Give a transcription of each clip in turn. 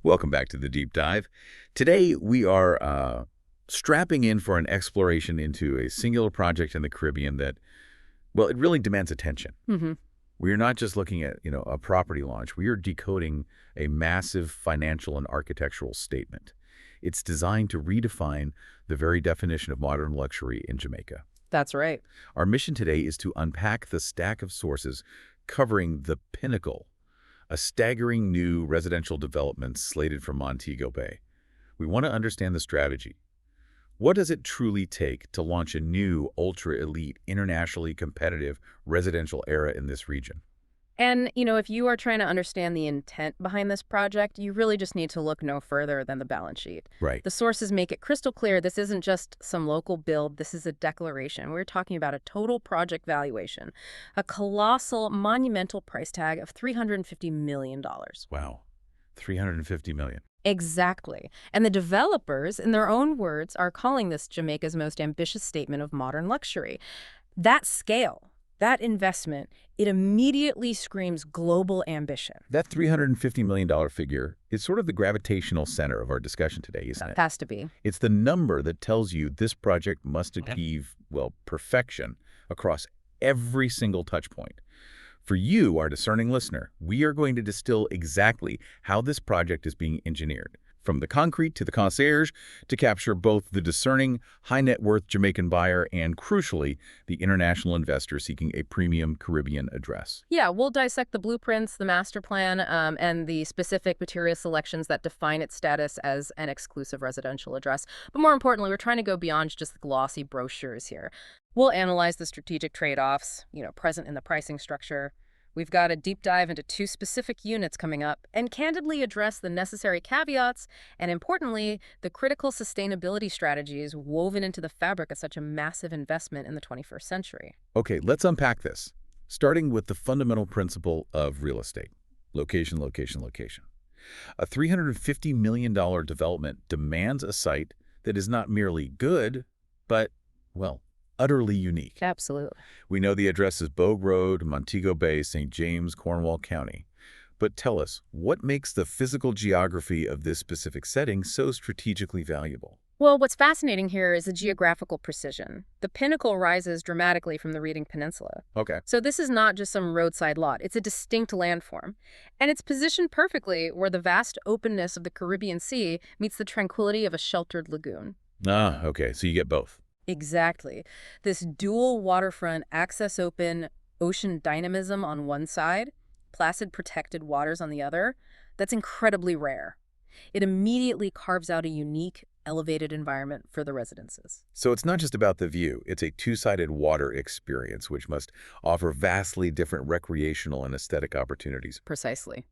Welcome back to the Deep Dive. Today we are strapping in for an exploration into a singular project in the Caribbean that, well, it really demands attention. Mm-hmm. We are not just looking at, a property launch. We are decoding a massive financial and architectural statement. It's designed to redefine the very definition of modern luxury in Jamaica. That's right. Our mission today is to unpack the stack of sources covering the Pinnacle, a staggering new residential development slated for Montego Bay. We want to understand the strategy. What does it truly take to launch a new, ultra-elite, internationally competitive residential era in this region? And, if you are trying to understand the intent behind this project, you really just need to look no further than the balance sheet. Right. The sources make it crystal clear this isn't just some local build, this is a declaration. We're talking about a total project valuation, a colossal, monumental price tag of $350 million. Wow. $350 million. Exactly. And the developers, in their own words, are calling this Jamaica's most ambitious statement of modern luxury. That scale, that investment, it immediately screams global ambition. That $350 million figure is sort of the gravitational center of our discussion today, isn't it? Has to be. It's the number that tells you this project must achieve, perfection across every single touch point. For you, our discerning listener, we are going to distill exactly how this project is being engineered, from the concrete to the concierge, to capture both the discerning, high-net-worth Jamaican buyer and, crucially, the international investor seeking a premium Caribbean address. Yeah, we'll dissect the blueprints, the master plan, and the specific material selections that define its status as an exclusive residential address. But more importantly, we're trying to go beyond just the glossy brochures here. We'll analyze the strategic trade-offs, present in the pricing structure. We've got a deep dive into 2 specific units coming up and candidly address the necessary caveats and, importantly, the critical sustainability strategies woven into the fabric of such a massive investment in the 21st century. Okay, let's unpack this, starting with the fundamental principle of real estate. Location, location, location. A $350 million development demands a site that is not merely good, but, utterly unique. Absolutely. We know the address is Bogue Road, Montego Bay, St. James, Cornwall County. But tell us, what makes the physical geography of this specific setting so strategically valuable? Well, what's fascinating here is the geographical precision. The Pinnacle rises dramatically from the Reading Peninsula. Okay. So this is not just some roadside lot. It's a distinct landform. And it's positioned perfectly where the vast openness of the Caribbean Sea meets the tranquility of a sheltered lagoon. Ah, okay. So you get both. Exactly. This dual waterfront, access open, ocean dynamism on one side, placid protected waters on the other, that's incredibly rare. It immediately carves out a unique, elevated environment for the residences. So it's not just about the view. It's a two-sided water experience, which must offer vastly different recreational and aesthetic opportunities. Precisely.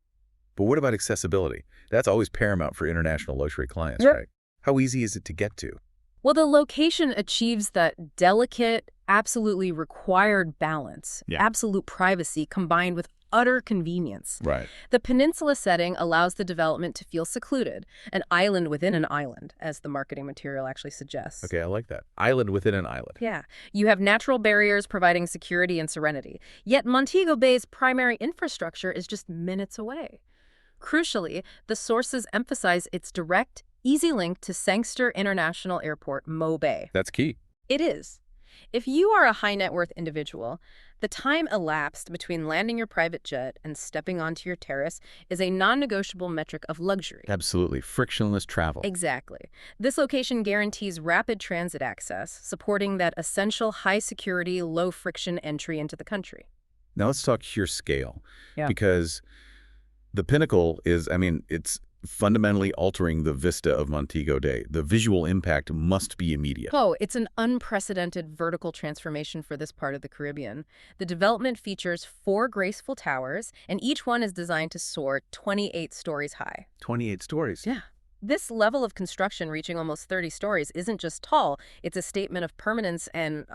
But what about accessibility? That's always paramount for international luxury clients, Yep. right? How easy is it to get to? Well, the location achieves that delicate, absolutely required balance, absolute privacy combined with utter convenience. Right. The peninsula setting allows the development to feel secluded, an island within an island, as the marketing material actually suggests. Okay, I like that. Island within an island. Yeah. You have natural barriers providing security and serenity. Yet Montego Bay's primary infrastructure is just minutes away. Crucially, the sources emphasize its direct, easy link to Sangster International Airport, Mo Bay. That's key. It is. If you are a high-net-worth individual, the time elapsed between landing your private jet and stepping onto your terrace is a non-negotiable metric of luxury. Absolutely. Frictionless travel. Exactly. This location guarantees rapid transit access, supporting that essential high-security, low-friction entry into the country. Now let's talk sheer scale. Yeah. Because the Pinnacle is, it's fundamentally altering the vista of Montego Bay. The visual impact must be immediate. Oh, it's an unprecedented vertical transformation for this part of the Caribbean. The development features 4 graceful towers, and each one is designed to soar 28 stories high. 28 stories. Yeah. This level of construction, reaching almost 30 stories, isn't just tall. It's a statement of permanence and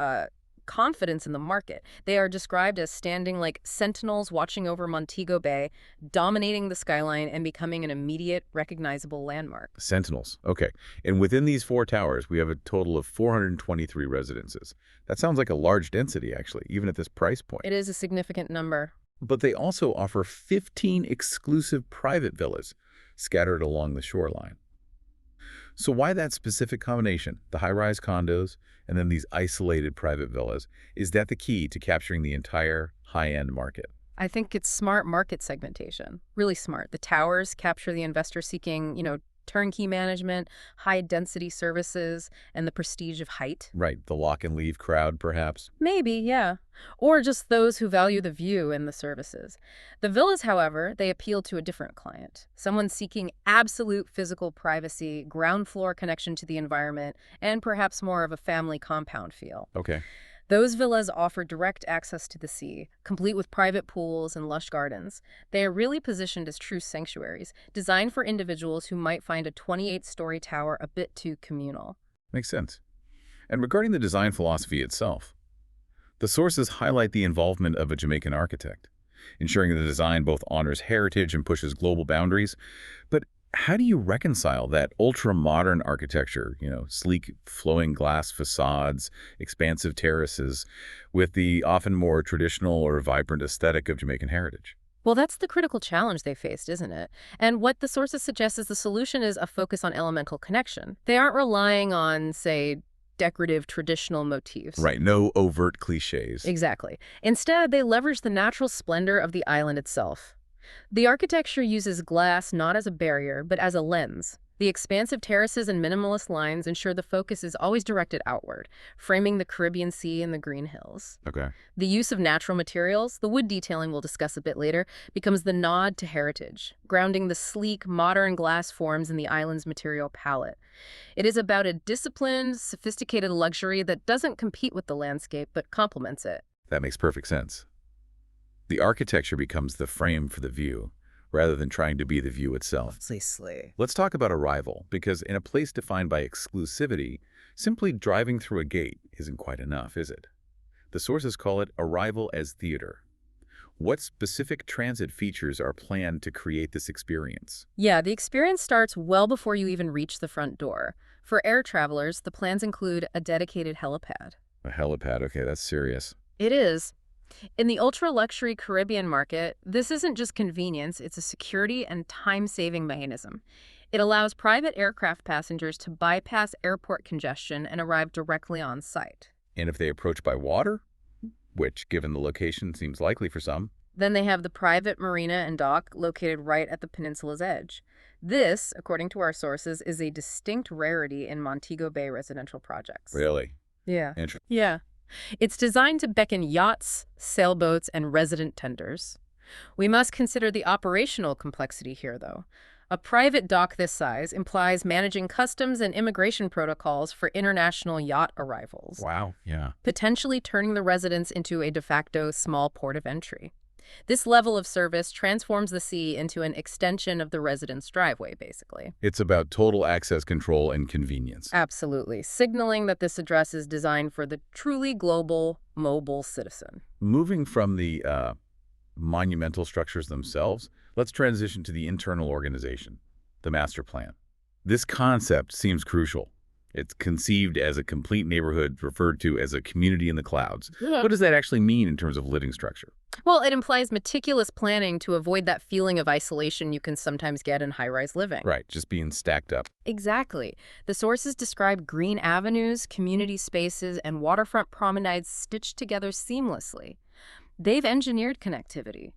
confidence in the market. They are described as standing like sentinels watching over Montego Bay, dominating the skyline and becoming an immediate, recognizable landmark. Sentinels. Okay. And within these 4 towers, we have a total of 423 residences. That sounds like a large density, actually, even at this price point. It is a significant number. But they also offer 15 exclusive private villas, scattered along the shoreline. So why that specific combination, the high-rise condos and then these isolated private villas? Is that the key to capturing the entire high-end market? I think it's smart market segmentation. Really smart. The towers capture the investor seeking, turnkey management, high density services, and the prestige of height. Right, the lock and leave crowd, perhaps? Maybe, yeah. Or just those who value the view and the services. The villas, however, they appeal to a different client. Someone seeking absolute physical privacy, ground floor connection to the environment, and perhaps more of a family compound feel. Okay. Those villas offer direct access to the sea, complete with private pools and lush gardens. They are really positioned as true sanctuaries, designed for individuals who might find a 28-story tower a bit too communal. Makes sense. And regarding the design philosophy itself, the sources highlight the involvement of a Jamaican architect, ensuring the design both honors heritage and pushes global boundaries. But how do you reconcile that ultra-modern architecture, sleek flowing glass facades, expansive terraces, with the often more traditional or vibrant aesthetic of Jamaican heritage? Well, that's the critical challenge they faced, isn't it? And what the sources suggest is the solution is a focus on elemental connection. They aren't relying on, say, decorative traditional motifs. Right, no overt cliches. Exactly. Instead, they leverage the natural splendor of the island itself. The architecture uses glass not as a barrier, but as a lens. The expansive terraces and minimalist lines ensure the focus is always directed outward, framing the Caribbean Sea and the green hills. Okay. The use of natural materials, the wood detailing we'll discuss a bit later, becomes the nod to heritage, grounding the sleek, modern glass forms in the island's material palette. It is about a disciplined, sophisticated luxury that doesn't compete with the landscape, but complements it. That makes perfect sense. The architecture becomes the frame for the view, rather than trying to be the view itself. Precisely. Let's talk about arrival, because in a place defined by exclusivity, simply driving through a gate isn't quite enough, is it? The sources call it arrival as theater. What specific transit features are planned to create this experience? Yeah, the experience starts well before you even reach the front door. For air travelers, the plans include a dedicated helipad. A helipad, okay, that's serious. It is. In the ultra-luxury Caribbean market, this isn't just convenience, it's a security and time-saving mechanism. It allows private aircraft passengers to bypass airport congestion and arrive directly on site. And if they approach by water, which, given the location, seems likely for some, then they have the private marina and dock located right at the peninsula's edge. This, according to our sources, is a distinct rarity in Montego Bay residential projects. really? Yeah. Interesting. Yeah. It's designed to beckon yachts, sailboats, and resident tenders. We must consider the operational complexity here, though. A private dock this size implies managing customs and immigration protocols for international yacht arrivals, Wow, yeah. potentially turning the residence into a de facto small port of entry. This level of service transforms the sea into an extension of the resident's driveway, basically. It's about total access control and convenience. Absolutely, signaling that this address is designed for the truly global, mobile citizen. Moving from the monumental structures themselves, let's transition to the internal organization, the master plan. This concept seems crucial. It's conceived as a complete neighborhood referred to as a community in the clouds. Yeah. What does that actually mean in terms of living structure? Well, it implies meticulous planning to avoid that feeling of isolation you can sometimes get in high-rise living. Right, just being stacked up. Exactly. The sources describe green avenues, community spaces, and waterfront promenades stitched together seamlessly. They've engineered connectivity.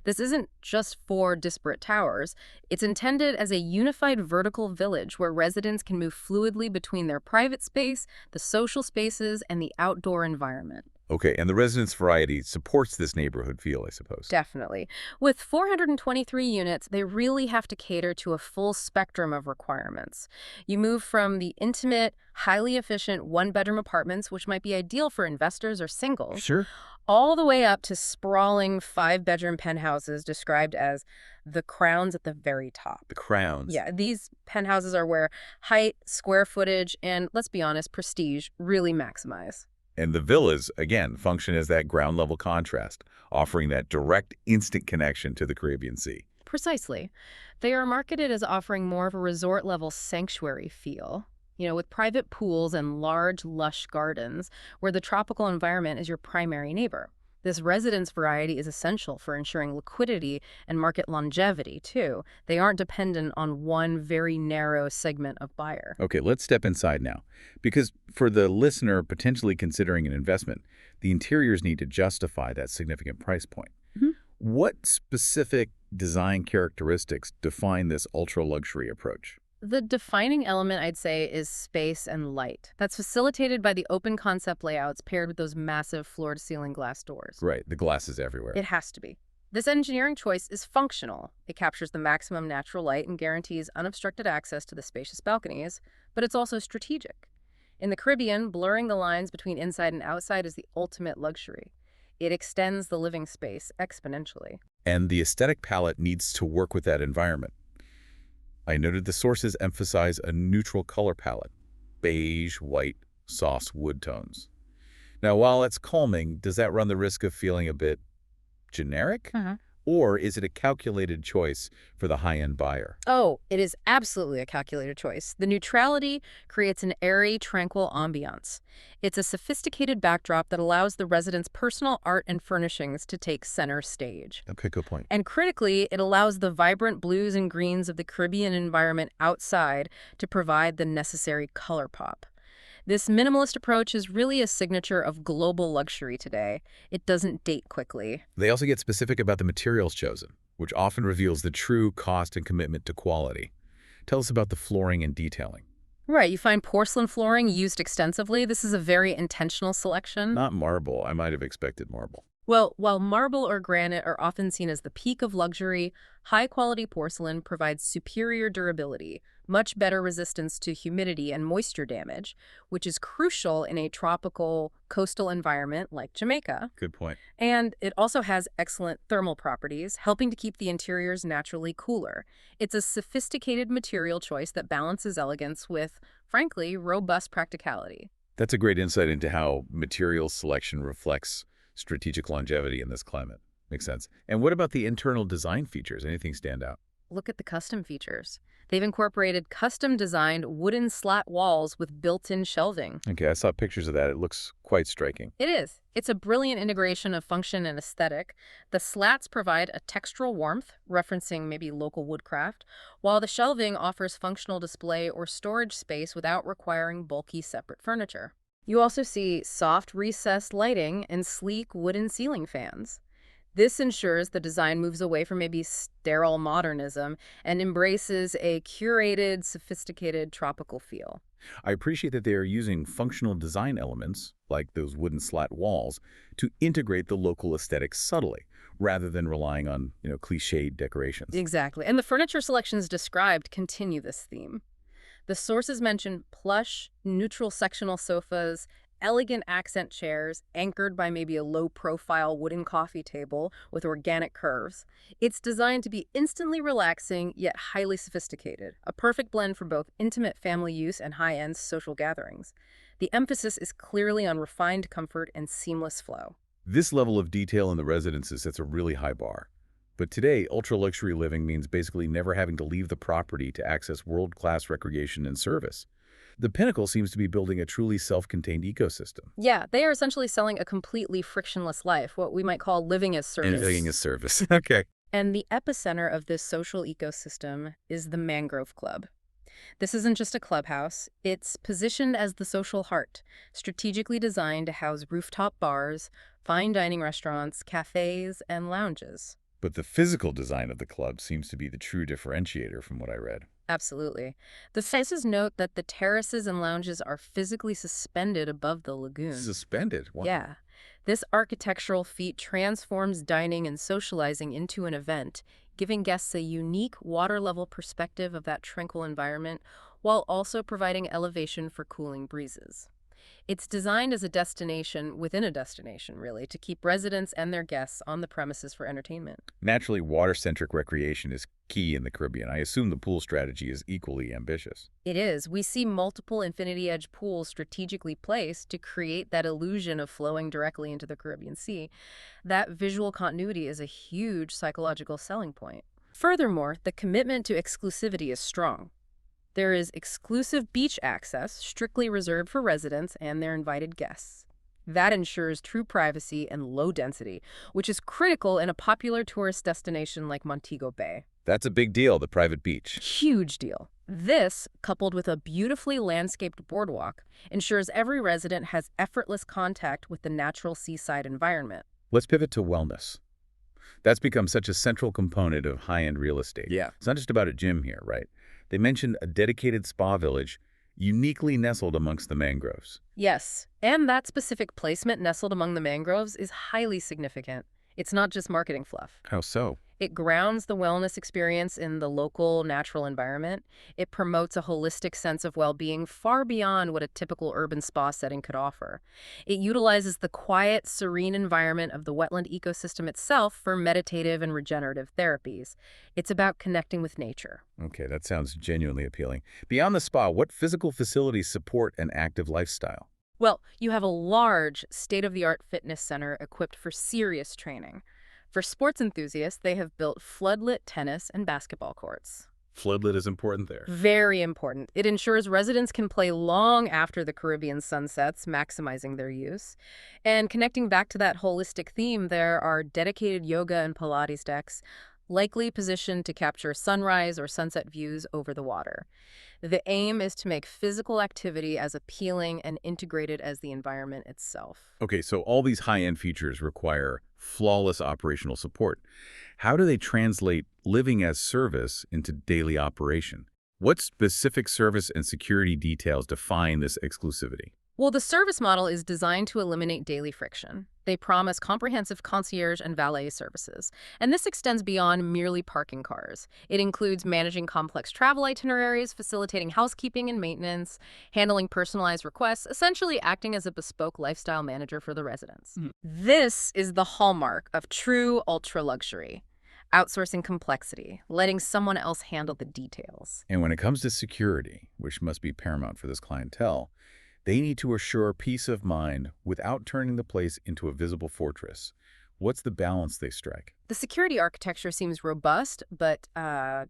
This isn't just for disparate towers. It's intended as a unified vertical village where residents can move fluidly between their private space, the social spaces, and the outdoor environment. Okay, and the residence variety supports this neighborhood feel, I suppose. Definitely. With 423 units, they really have to cater to a full spectrum of requirements. You move from the intimate, highly efficient one-bedroom apartments, which might be ideal for investors or singles, Sure. all the way up to sprawling five-bedroom penthouses described as the crowns at the very top. The crowns. Yeah, these penthouses are where height, square footage, and, let's be honest, prestige really maximize. And the villas, again, function as that ground-level contrast, offering that direct, instant connection to the Caribbean Sea. Precisely. They are marketed as offering more of a resort-level sanctuary feel, with private pools and large, lush gardens where the tropical environment is your primary neighbor. This residence variety is essential for ensuring liquidity and market longevity, too. They aren't dependent on one very narrow segment of buyer. Okay, let's step inside now. Because for the listener potentially considering an investment, the interiors need to justify that significant price point. Mhm. What specific design characteristics define this ultra-luxury approach? The defining element, I'd say, is space and light. That's facilitated by the open concept layouts paired with those massive floor-to-ceiling glass doors. Right, the glass is everywhere. It has to be. This engineering choice is functional. It captures the maximum natural light and guarantees unobstructed access to the spacious balconies, but it's also strategic. In the Caribbean, blurring the lines between inside and outside is the ultimate luxury. It extends the living space exponentially. And the aesthetic palette needs to work with that environment. I noted the sources emphasize a neutral color palette, beige, white, soft wood tones. Now, while it's calming, does that run the risk of feeling a bit generic? Or is it a calculated choice for the high-end buyer? Oh, it is absolutely a calculated choice. The neutrality creates an airy, tranquil ambiance. It's a sophisticated backdrop that allows the resident's personal art and furnishings to take center stage. Okay, good point. And critically, it allows the vibrant blues and greens of the Caribbean environment outside to provide the necessary color pop. This minimalist approach is really a signature of global luxury today. It doesn't date quickly. They also get specific about the materials chosen, which often reveals the true cost and commitment to quality. Tell us about the flooring and detailing. Right, you find porcelain flooring used extensively. This is a very intentional selection. Not marble. I might have expected marble. Well, while marble or granite are often seen as the peak of luxury, high-quality porcelain provides superior durability, much better resistance to humidity and moisture damage, which is crucial in a tropical coastal environment like Jamaica. Good point. And it also has excellent thermal properties, helping to keep the interiors naturally cooler. It's a sophisticated material choice that balances elegance with, frankly, robust practicality. That's a great insight into how material selection reflects strategic longevity in this climate. Makes sense. And what about the internal design features? Anything stand out? Look at the custom features. They've incorporated custom-designed wooden slat walls with built-in shelving. Okay, I saw pictures of that. It looks quite striking. It is. It's a brilliant integration of function and aesthetic. The slats provide a textural warmth, referencing maybe local woodcraft, while the shelving offers functional display or storage space without requiring bulky separate furniture. You also see soft recessed lighting and sleek wooden ceiling fans. This ensures the design moves away from maybe sterile modernism and embraces a curated, sophisticated tropical feel. I appreciate that they are using functional design elements, like those wooden slat walls, to integrate the local aesthetic subtly, rather than relying on, cliched decorations. Exactly. And the furniture selections described continue this theme. The sources mention plush, neutral sectional sofas, elegant accent chairs anchored by maybe a low-profile wooden coffee table with organic curves. It's designed to be instantly relaxing yet highly sophisticated, a perfect blend for both intimate family use and high-end social gatherings. The emphasis is clearly on refined comfort and seamless flow. This level of detail in the residences sets a really high bar. But today, ultra-luxury living means basically never having to leave the property to access world-class recreation and service. The Pinnacle seems to be building a truly self-contained ecosystem. Yeah, they are essentially selling a completely frictionless life, what we might call living as service. Living as service. Okay. And the epicenter of this social ecosystem is the Mangrove Club. This isn't just a clubhouse. It's positioned as the social heart, strategically designed to house rooftop bars, fine dining restaurants, cafes, and lounges. But the physical design of the club seems to be the true differentiator from what I read. Absolutely. The sources note that the terraces and lounges are physically suspended above the lagoon. Suspended? Wow. Yeah. This architectural feat transforms dining and socializing into an event, giving guests a unique water-level perspective of that tranquil environment while also providing elevation for cooling breezes. It's designed as a destination within a destination, really, to keep residents and their guests on the premises for entertainment. Naturally, water-centric recreation is key in the Caribbean. I assume the pool strategy is equally ambitious. It is. We see multiple infinity edge pools strategically placed to create that illusion of flowing directly into the Caribbean Sea. That visual continuity is a huge psychological selling point. Furthermore, the commitment to exclusivity is strong. There is exclusive beach access, strictly reserved for residents and their invited guests. That ensures true privacy and low density, which is critical in a popular tourist destination like Montego Bay. That's a big deal, the private beach. Huge deal. This, coupled with a beautifully landscaped boardwalk, ensures every resident has effortless contact with the natural seaside environment. Let's pivot to wellness. That's become such a central component of high-end real estate. Yeah. It's not just about a gym here, right? They mentioned a dedicated spa village uniquely nestled amongst the mangroves. Yes, and that specific placement nestled among the mangroves is highly significant. It's not just marketing fluff. How so? It grounds the wellness experience in the local natural environment. It promotes a holistic sense of well-being far beyond what a typical urban spa setting could offer. It utilizes the quiet, serene environment of the wetland ecosystem itself for meditative and regenerative therapies. It's about connecting with nature. Okay, that sounds genuinely appealing. Beyond the spa, what physical facilities support an active lifestyle? Well, you have a large, state-of-the-art fitness center equipped for serious training. For sports enthusiasts, they have built floodlit tennis and basketball courts. Floodlit is important there. Very important. It ensures residents can play long after the Caribbean sunsets, maximizing their use. And connecting back to that holistic theme, there are dedicated yoga and Pilates decks, likely positioned to capture sunrise or sunset views over the water. The aim is to make physical activity as appealing and integrated as the environment itself. Okay, so all these high-end features require flawless operational support. How do they translate living as service into daily operation? What specific service and security details define this exclusivity? Well, the service model is designed to eliminate daily friction. They promise comprehensive concierge and valet services, and this extends beyond merely parking cars. It includes managing complex travel itineraries, facilitating housekeeping and maintenance, handling personalized requests, essentially acting as a bespoke lifestyle manager for the residents. This is the hallmark of true ultra-luxury. Outsourcing complexity, letting someone else handle the details. And when it comes to security, which must be paramount for this clientele, they need to assure peace of mind without turning the place into a visible fortress. What's the balance they strike? The security architecture seems robust, but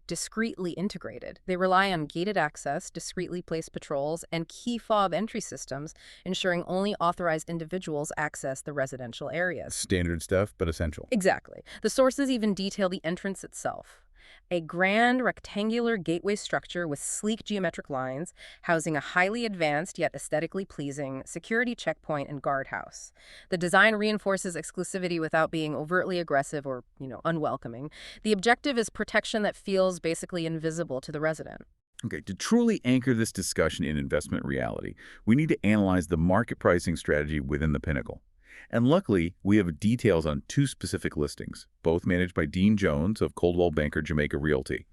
discreetly integrated. They rely on gated access, discreetly placed patrols, and key fob entry systems, ensuring only authorized individuals access the residential areas. Standard stuff, but essential. Exactly. The sources even detail the entrance itself. A grand rectangular gateway structure with sleek geometric lines, housing a highly advanced yet aesthetically pleasing security checkpoint and guardhouse. The design reinforces exclusivity without being overtly aggressive or, unwelcoming. The objective is protection that feels basically invisible to the resident. Okay, to truly anchor this discussion in investment reality, we need to analyze the market pricing strategy within the Pinnacle. And luckily, we have details on two specific listings, both managed by Dean Jones of Coldwell Banker Jamaica Realty.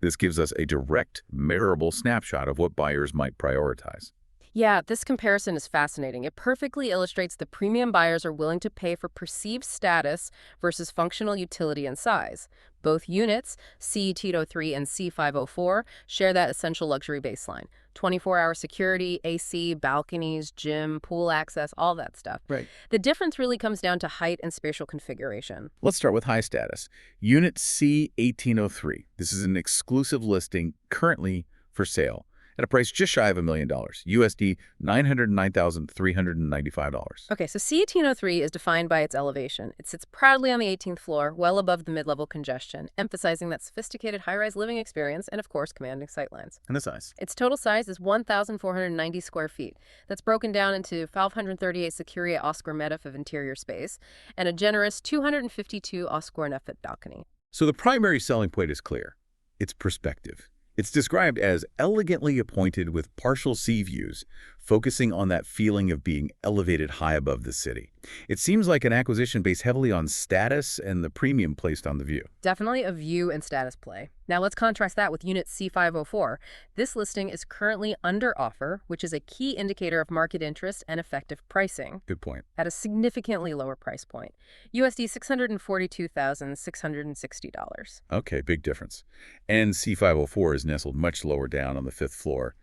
This gives us a direct, measurable snapshot of what buyers might prioritize. Yeah, this comparison is fascinating. It perfectly illustrates the premium buyers are willing to pay for perceived status versus functional utility and size. Both units, C1803 and C504, share that essential luxury baseline. 24-hour security, AC, balconies, gym, pool access, all that stuff. Right. The difference really comes down to height and spatial configuration. Let's start with high status. Unit C1803. This is an exclusive listing currently for sale at a price just shy of $1 million, USD $909,395. Okay, so C1803 is defined by its elevation. It sits proudly on the 18th floor, well above the mid-level congestion, emphasizing that sophisticated high-rise living experience and, of course, commanding sightlines. And the size? Its total size is 1,490 square feet. That's broken down into 538 Securia Oscar Metaf of interior space and a generous 252 Oscar Nefet balcony. So the primary selling point is clear. It's perspective. It's described as elegantly appointed with partial sea views, focusing on that feeling of being elevated high above the city. It seems like an acquisition based heavily on status and the premium placed on the view. Definitely a view and status play. Now let's contrast that with Unit C504. This listing is currently under offer, which is a key indicator of market interest and effective pricing. Good point. At a significantly lower price point, USD $642,660. Okay, big difference. And C504 is nestled much lower down on the 5th floor.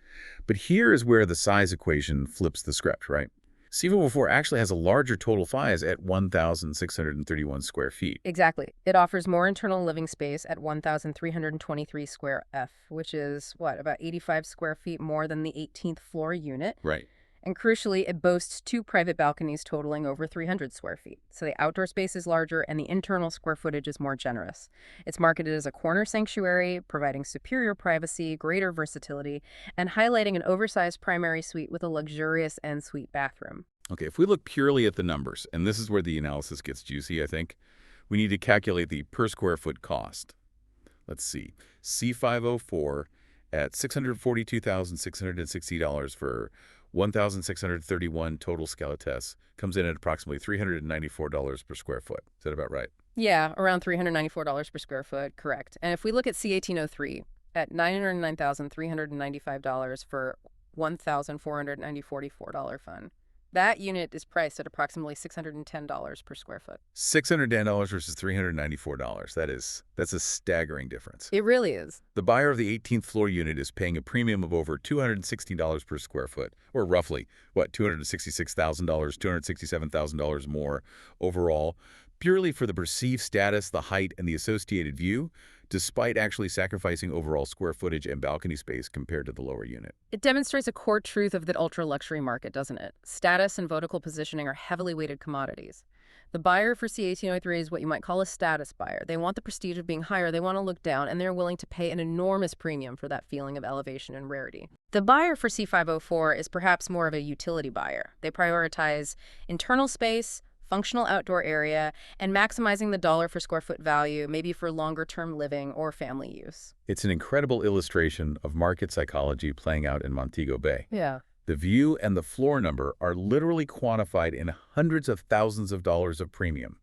But here is where the size equation flips the script, right? C504 actually has a larger total size at 1,631 square feet. Exactly. It offers more internal living space at 1,323 square F, which is, about 85 square feet more than the 18th floor unit. Right. And crucially, it boasts 2 private balconies totaling over 300 square feet. So the outdoor space is larger and the internal square footage is more generous. It's marketed as a corner sanctuary, providing superior privacy, greater versatility, and highlighting an oversized primary suite with a luxurious en-suite bathroom. Okay, if we look purely at the numbers, and this is where the analysis gets juicy, I think, we need to calculate the per square foot cost. Let's see. C504 at $642,660 for 1,631 total skeletests comes in at approximately $394 per square foot. Is that about right? Yeah, around $394 per square foot, correct. And if we look at C1803 at $909,395 for $1,494 fund, that unit is priced at approximately $610 per square foot. $610 versus $394. That's a staggering difference. It really is. The buyer of the 18th floor unit is paying a premium of over $216 per square foot, or roughly, $266,000, $267,000 more overall, purely for the perceived status, the height, and the associated view, despite actually sacrificing overall square footage and balcony space compared to the lower unit. It demonstrates a core truth of the ultra-luxury market, doesn't it? Status and vertical positioning are heavily weighted commodities. The buyer for C1803 is what you might call a status buyer. They want the prestige of being higher, they want to look down, and they're willing to pay an enormous premium for that feeling of elevation and rarity. The buyer for C504 is perhaps more of a utility buyer. They prioritize internal space, functional outdoor area, and maximizing the dollar for square foot value, maybe for longer-term living or family use. It's an incredible illustration of market psychology playing out in Montego Bay. Yeah. The view and the floor number are literally quantified in hundreds of thousands of dollars of premium,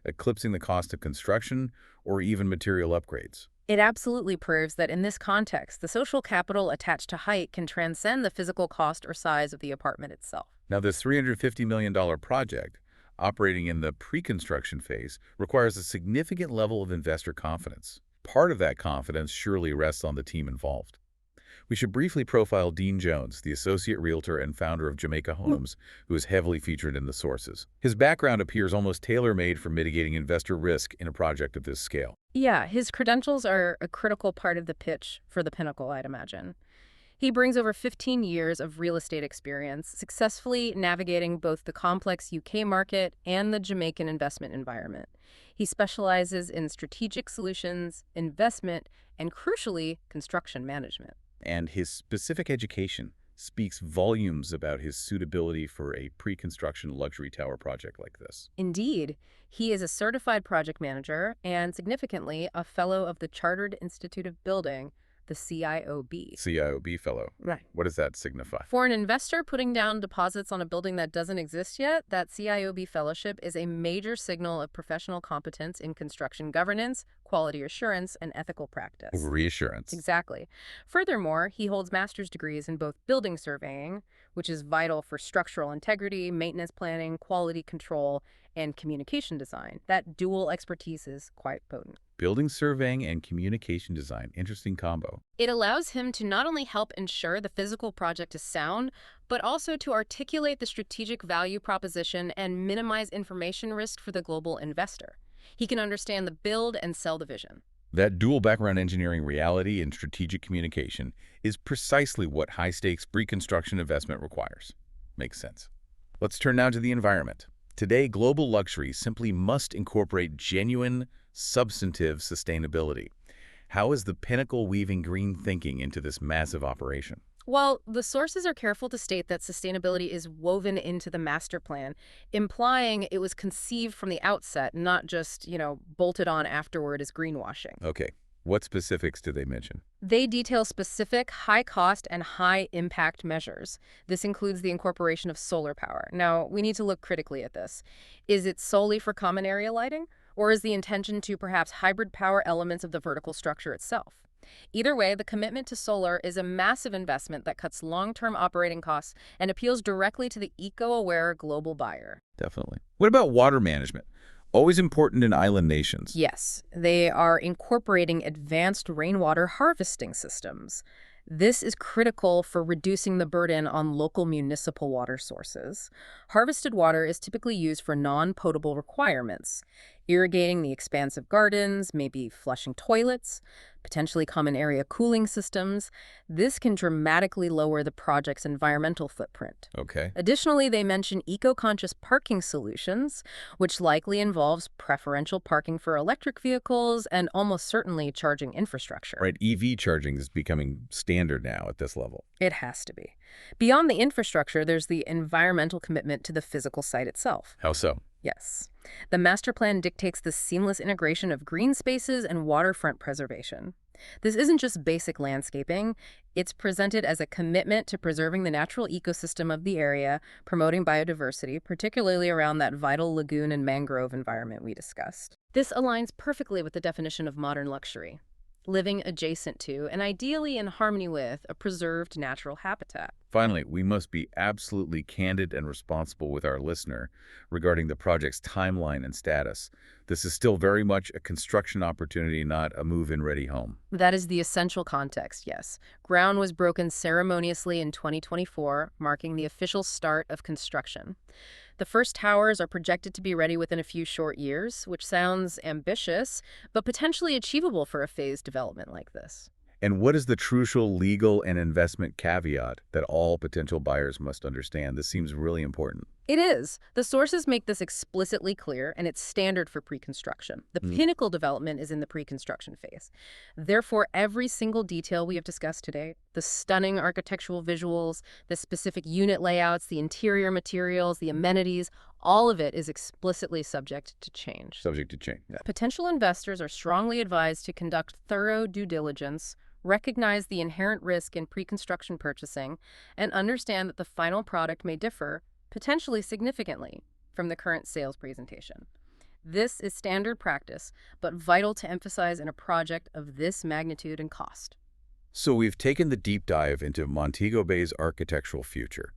eclipsing the cost of construction or even material upgrades. It absolutely proves that in this context, the social capital attached to height can transcend the physical cost or size of the apartment itself. Now, this $350 million project, operating in the pre-construction phase, requires a significant level of investor confidence. Part of that confidence surely rests on the team involved. We should briefly profile Dean Jones, the associate realtor and founder of Jamaica Homes, who is heavily featured in the sources. His background appears almost tailor-made for mitigating investor risk in a project of this scale. Yeah, his credentials are a critical part of the pitch for the Pinnacle, I'd imagine. He brings over 15 years of real estate experience, successfully navigating both the complex UK market and the Jamaican investment environment. He specializes in strategic solutions, investment, and crucially, construction management. And his specific education speaks volumes about his suitability for a pre-construction luxury tower project like this. Indeed, he is a certified project manager and, significantly, a fellow of the Chartered Institute of Building, the CIOB. CIOB fellow. Right. What does that signify? For an investor putting down deposits on a building that doesn't exist yet, that CIOB fellowship is a major signal of professional competence in construction governance, quality assurance, and ethical practice. Reassurance. Exactly. Furthermore, he holds master's degrees in both building surveying, which is vital for structural integrity, maintenance planning, quality control, and communication design. That dual expertise is quite potent. Building surveying and communication design. Interesting combo. It allows him to not only help ensure the physical project is sound, but also to articulate the strategic value proposition and minimize information risk for the global investor. He can understand the build and sell the vision. That dual background engineering reality and strategic communication is precisely what high-stakes pre-construction investment requires. Makes sense. Let's turn now to the environment. Today, global luxury simply must incorporate genuine, substantive sustainability. How is the Pinnacle weaving green thinking into this massive operation? Well, the sources are careful to state that sustainability is woven into the master plan, implying it was conceived from the outset, not just, bolted on afterward as greenwashing. Okay. What specifics do they mention? They detail specific high-cost and high-impact measures. This includes the incorporation of solar power. Now, we need to look critically at this. Is it solely for common area lighting, or is the intention to perhaps hybrid power elements of the vertical structure itself? Either way, the commitment to solar is a massive investment that cuts long-term operating costs and appeals directly to the eco-aware global buyer. Definitely. What about water management? Always important in island nations. Yes, they are incorporating advanced rainwater harvesting systems. This is critical for reducing the burden on local municipal water sources. Harvested water is typically used for non-potable requirements. irrigating the expansive gardens, maybe flushing toilets, potentially common area cooling systems. This can dramatically lower the project's environmental footprint. Okay. Additionally, they mention eco-conscious parking solutions, which likely involves preferential parking for electric vehicles and almost certainly charging infrastructure. Right, EV charging is becoming standard now at this level. It has to be. Beyond the infrastructure, there's the environmental commitment to the physical site itself. How so? Yes. The master plan dictates the seamless integration of green spaces and waterfront preservation. This isn't just basic landscaping. It's presented as a commitment to preserving the natural ecosystem of the area, promoting biodiversity, particularly around that vital lagoon and mangrove environment we discussed. This aligns perfectly with the definition of modern luxury: living adjacent to and ideally in harmony with a preserved natural habitat. Finally, we must be absolutely candid and responsible with our listener regarding the project's timeline and status. This is still very much a construction opportunity, not a move-in ready home. That is the essential context, yes. Ground was broken ceremoniously in 2024, marking the official start of construction. The first towers are projected to be ready within a few short years, which sounds ambitious, but potentially achievable for a phased development like this. And what is the crucial legal and investment caveat that all potential buyers must understand? This seems really important. It is. The sources make this explicitly clear, and it's standard for pre-construction. The Pinnacle development is in the pre-construction phase. Therefore, every single detail we have discussed today, the stunning architectural visuals, the specific unit layouts, the interior materials, the amenities, all of it is explicitly subject to change. Subject to change. Yeah. Potential investors are strongly advised to conduct thorough due diligence, recognize the inherent risk in pre-construction purchasing, and understand that the final product may differ, potentially significantly, from the current sales presentation. This is standard practice, but vital to emphasize in a project of this magnitude and cost. So we've taken the deep dive into Montego Bay's architectural future.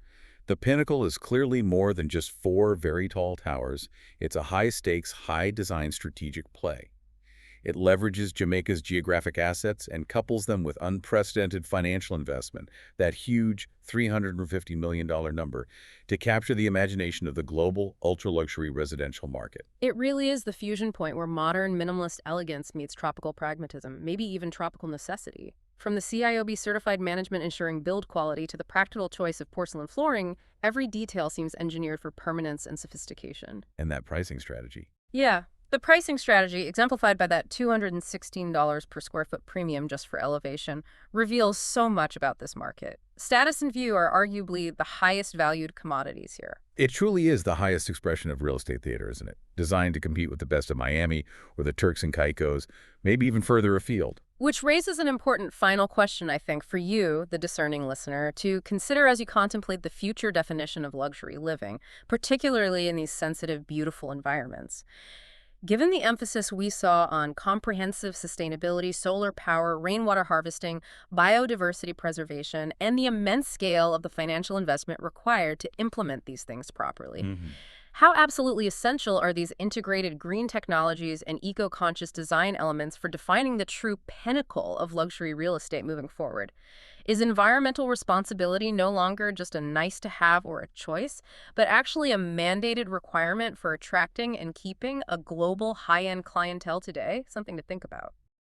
The Pinnacle is clearly more than just 4 very tall towers. It's a high-stakes, high-design strategic play. It leverages Jamaica's geographic assets and couples them with unprecedented financial investment, that huge $350 million number, to capture the imagination of the global ultra-luxury residential market. It really is the fusion point where modern minimalist elegance meets tropical pragmatism, maybe even tropical necessity. From the CIOB certified management ensuring build quality to the practical choice of porcelain flooring, every detail seems engineered for permanence and sophistication. And that pricing strategy. Yeah. The pricing strategy, exemplified by that $216 per square foot premium just for elevation, reveals so much about this market. Status and view are arguably the highest valued commodities here. It truly is the highest expression of real estate theater, isn't it? Designed to compete with the best of Miami or the Turks and Caicos, maybe even further afield. Which raises an important final question, I think, for you, the discerning listener, to consider as you contemplate the future definition of luxury living, particularly in these sensitive, beautiful environments. Given the emphasis we saw on comprehensive sustainability, solar power, rainwater harvesting, biodiversity preservation, and the immense scale of the financial investment required to implement these things properly, how absolutely essential are these integrated green technologies and eco-conscious design elements for defining the true pinnacle of luxury real estate moving forward? Is environmental responsibility no longer just a nice-to-have or a choice, but actually a mandated requirement for attracting and keeping a global high-end clientele today? Something to think about.